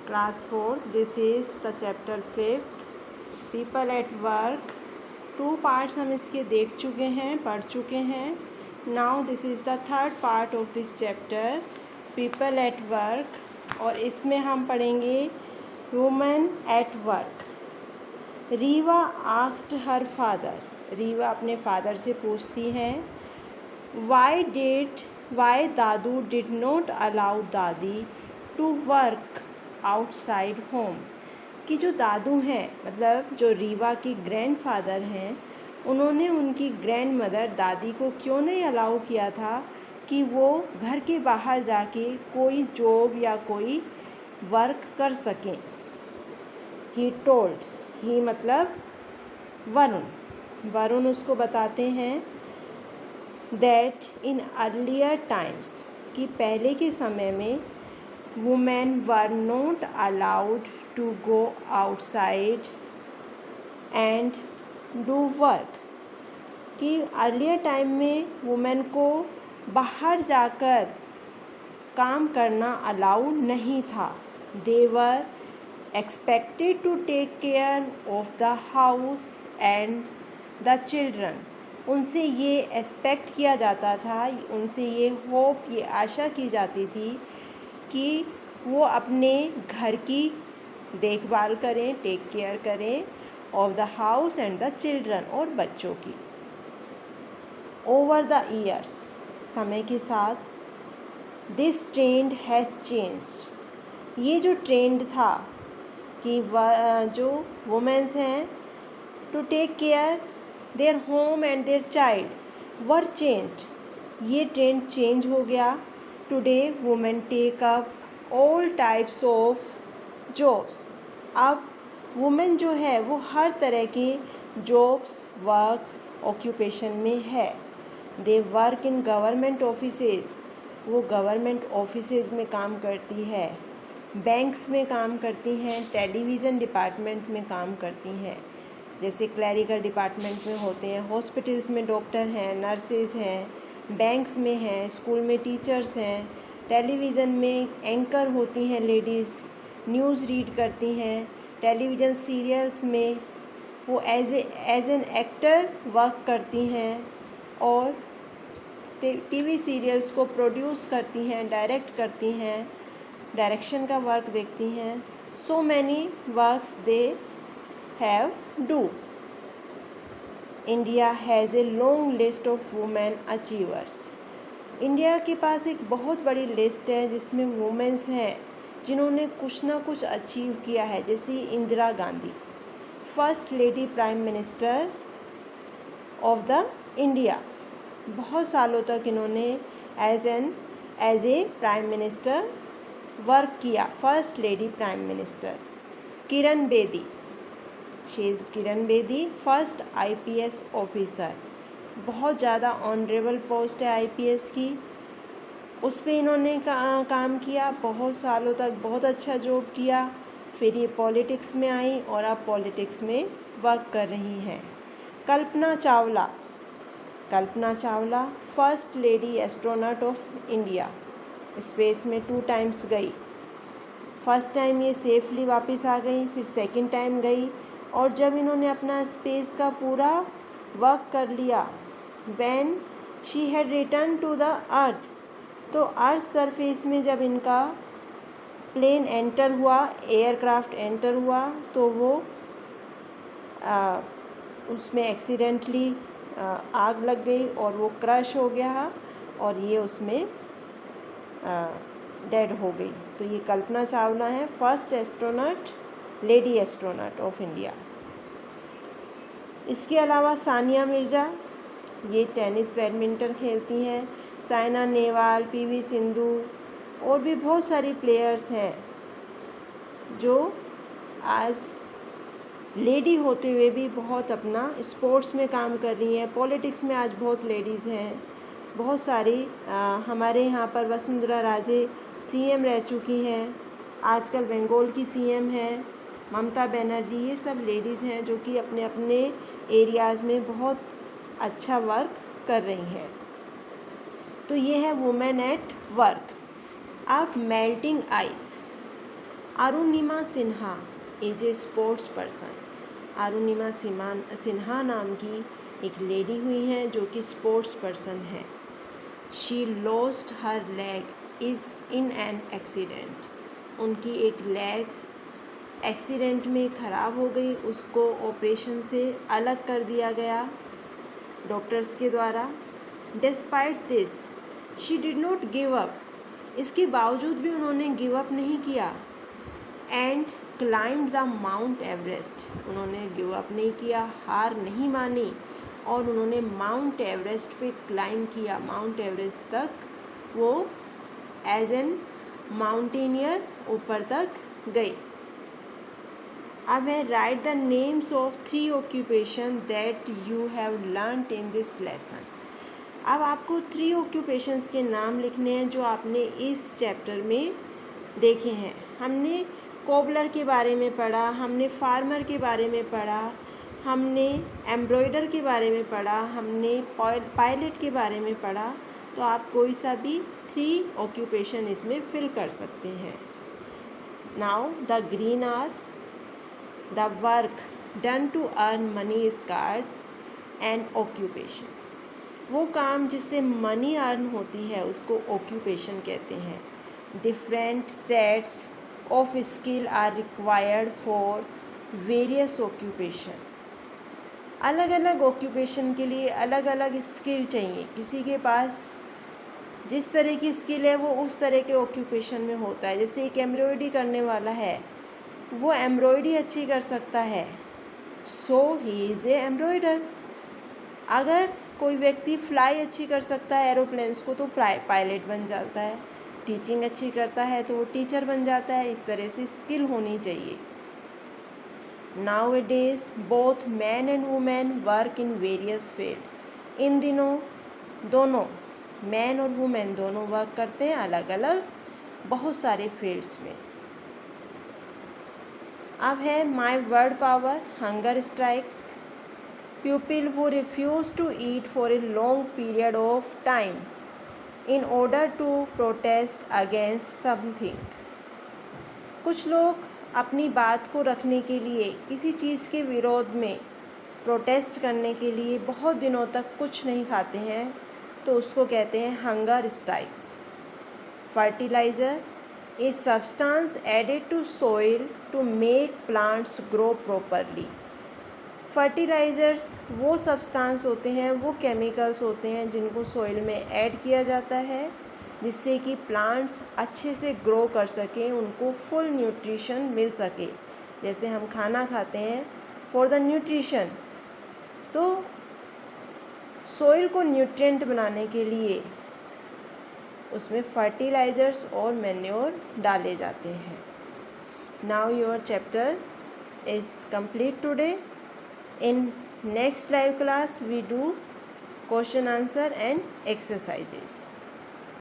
Class 4, this is the chapter 5th, people at work. 2 parts हम इसके देख चुके हैं, पढ़ चुके हैं. Now this is the third part of this chapter, people at work. और इसमें हम पढ़ेंगे women at work. Rewa asked her father. Rewa अपने फादर से पूछती है why Dadu did not allow दादी to work आउटसाइड होम. कि जो दादू हैं, मतलब जो रीवा की ग्रैंडफादर हैं, उन्होंने उनकी ग्रैंड मदर दादी को क्यों नहीं अलाउ किया था कि वो घर के बाहर जाके कोई जॉब या कोई वर्क कर सकें. ही टोल्ड, ही मतलब वरुण उसको बताते हैं दैट इन अर्लियर टाइम्स, कि पहले के समय में women were not allowed to go outside and do work. कि अर्लियर टाइम में वुमेन को बाहर जाकर काम करना अलाउ नहीं था. They were expected to take care of the house and the children. उनसे ये एक्सपेक्ट किया जाता था, उनसे ये होप, ये आशा की जाती थी कि वो अपने घर की देखभाल करें, टेक केयर करें of the house and the children, और बच्चों की. ओवर द ईयर्स, समय के साथ, दिस ट्रेंड हैज़ चेंज्ड. ये जो ट्रेंड था कि जो वुमेन्स हैं to take care their home and their child were changed. ये ट्रेंड चेंज हो गया. Today women take up all types of jobs. अब वुमेन जो है वो हर तरह के जॉब्स, वर्क, ऑक्यूपेशन में है. They work in government offices. वो गवर्नमेंट ऑफिसेस में काम करती है, बैंक्स में काम करती हैं, टेलीविज़न डिपार्टमेंट में काम करती हैं, जैसे क्लैरिकल डिपार्टमेंट में होते हैं, हॉस्पिटल्स में डॉक्टर हैं, नर्सेज हैं, बैंक्स में हैं, स्कूल में टीचर्स हैं, टेलीविज़न में एंकर होती हैं लेडीज़, न्यूज़ रीड करती हैं, टेलीविज़न सीरियल्स में वो एज एन एक्टर वर्क करती हैं, और टीवी सीरियल्स को प्रोड्यूस करती हैं, डायरेक्ट करती हैं, डायरेक्शन का वर्क देखती हैं. So many works they have do. India has a long list of women achievers. India के पास एक बहुत बड़ी लिस्ट है जिसमें वुमेन्स हैं जिन्होंने कुछ ना कुछ अचीव किया है. जैसे Indira Gandhi, first lady prime minister of the India. बहुत सालों तक इन्होंने as a prime minister work किया, first lady prime minister. Kiran Bedi, she is Kiran Bedi, first IPS officer. बहुत ज़्यादा ऑनरेबल पोस्ट है आईपीएस की, उस पे इन्होंने काम किया बहुत सालों तक, बहुत अच्छा जॉब किया. फिर ये पॉलिटिक्स में आई और अब पॉलिटिक्स में वर्क कर रही हैं. Kalpana Chawla first lady astronaut of India. Space में 2 टाइम्स गई. फर्स्ट टाइम ये सेफली वापस आ गई, फिर सेकंड टाइम गई, और जब इन्होंने अपना स्पेस का पूरा वर्क कर लिया, when she had return to the earth, तो अर्थ सरफेस में जब इनका प्लेन एंटर हुआ, एयरक्राफ्ट एंटर हुआ, तो वो उसमें एक्सीडेंटली आग लग गई और वो क्रश हो गया और ये उसमें डेड हो गई. तो ये कल्पना चावला है, first astronaut, lady astronaut of India. इसके अलावा सानिया मिर्ज़ा, ये टेनिस बैडमिंटन खेलती हैं. साइना नेहवाल, पीवी सिंधु, और भी बहुत सारी प्लेयर्स हैं जो आज लेडी होते हुए भी बहुत अपना स्पोर्ट्स में काम कर रही हैं. पॉलिटिक्स में आज बहुत लेडीज़ हैं, बहुत सारी. हमारे यहाँ पर वसुंधरा राजे सीएम रह चुकी हैं, आजकल बंगाल की सीएम हैं ममता बनर्जी. ये सब लेडीज़ हैं जो कि अपने अपने एरियाज़ में बहुत अच्छा वर्क कर रही हैं. तो ये है वुमेन एट वर्क. अब melting ice. Arunima Sinha is a sports person. Arunima Sinha नाम की एक लेडी हुई हैं जो कि स्पोर्ट्स पर्सन है। She lost her leg is in an accident. उनकी एक लेग एक्सीडेंट में ख़राब हो गई, उसको ऑपरेशन से अलग कर दिया गया डॉक्टर्स के द्वारा। Despite this she did not give up. इसके बावजूद भी उन्होंने गिव अप नहीं किया। And climbed the mount Everest. उन्होंने गिव अप नहीं किया, हार नहीं मानी और उन्होंने माउंट एवरेस्ट पे क्लाइम किया। माउंट एवरेस्ट तक वो एज एन माउंटेनियर ऊपर तक गई। अब है right the names of 3 occupation that you have learned in this lesson. अब आपको 3 ऑक्यूपेशंस के नाम लिखने हैं जो आपने इस चैप्टर में देखे हैं। हमने कोबलर के बारे में पढ़ा, हमने फार्मर के बारे में पढ़ा, हमने एम्ब्रॉयडर के बारे में पढ़ा, हमने पायलट के बारे में पढ़ा। तो आप कोई सा भी 3 ऑक्यूपेशन इसमें फिल कर सकते हैं। Now the green are the work done to earn money is called an occupation. वो काम जिससे मनी अर्न होती है उसको ऑक्यूपेशन कहते हैं। Different sets of skill are required for various occupation. अलग अलग ऑक्यूपेशन के लिए अलग अलग स्किल चाहिए। किसी के पास जिस तरह की स्किल है वो उस तरह के ऑक्यूपेशन में होता है। जैसे एक एम्ब्रॉयडरी करने वाला है, वो एम्ब्रॉयडरी अच्छी कर सकता है, सो ही इज़ ए एम्ब्रॉयडर। अगर कोई व्यक्ति फ्लाई अच्छी कर सकता है एरोप्लेन्स को तो पायलट बन जाता है। टीचिंग अच्छी करता है तो वो टीचर बन जाता है। इस तरह से स्किल होनी चाहिए। Nowadays both man and women work in various field. इन दिनों दोनों मैन और वुमेन दोनों वर्क करते हैं अलग अलग बहुत सारे फील्ड्स में। अब है my word power. Hunger strike people who refuse to eat for a long period of time in order to protest against something. कुछ लोग अपनी बात को रखने के लिए किसी चीज़ के विरोध में प्रोटेस्ट करने के लिए बहुत दिनों तक कुछ नहीं खाते हैं, तो उसको कहते हैं hunger strikes. Fertiliser a substance added to soil to make plants grow properly. Fertilisers वो सब्सटेंस होते हैं, वो केमिकल्स होते हैं जिनको सोइल में ऐड किया जाता है जिससे कि प्लांट्स अच्छे से ग्रो कर सकें, उनको फुल न्यूट्रिशन मिल सके। जैसे हम खाना खाते हैं फॉर द न्यूट्रिशन, तो सोइल को न्यूट्रिएंट बनाने के लिए उसमें फर्टिलाइज़र्स और मैन्योर डाले जाते हैं। Now your chapter is complete today. In next live class we do question answer and exercises.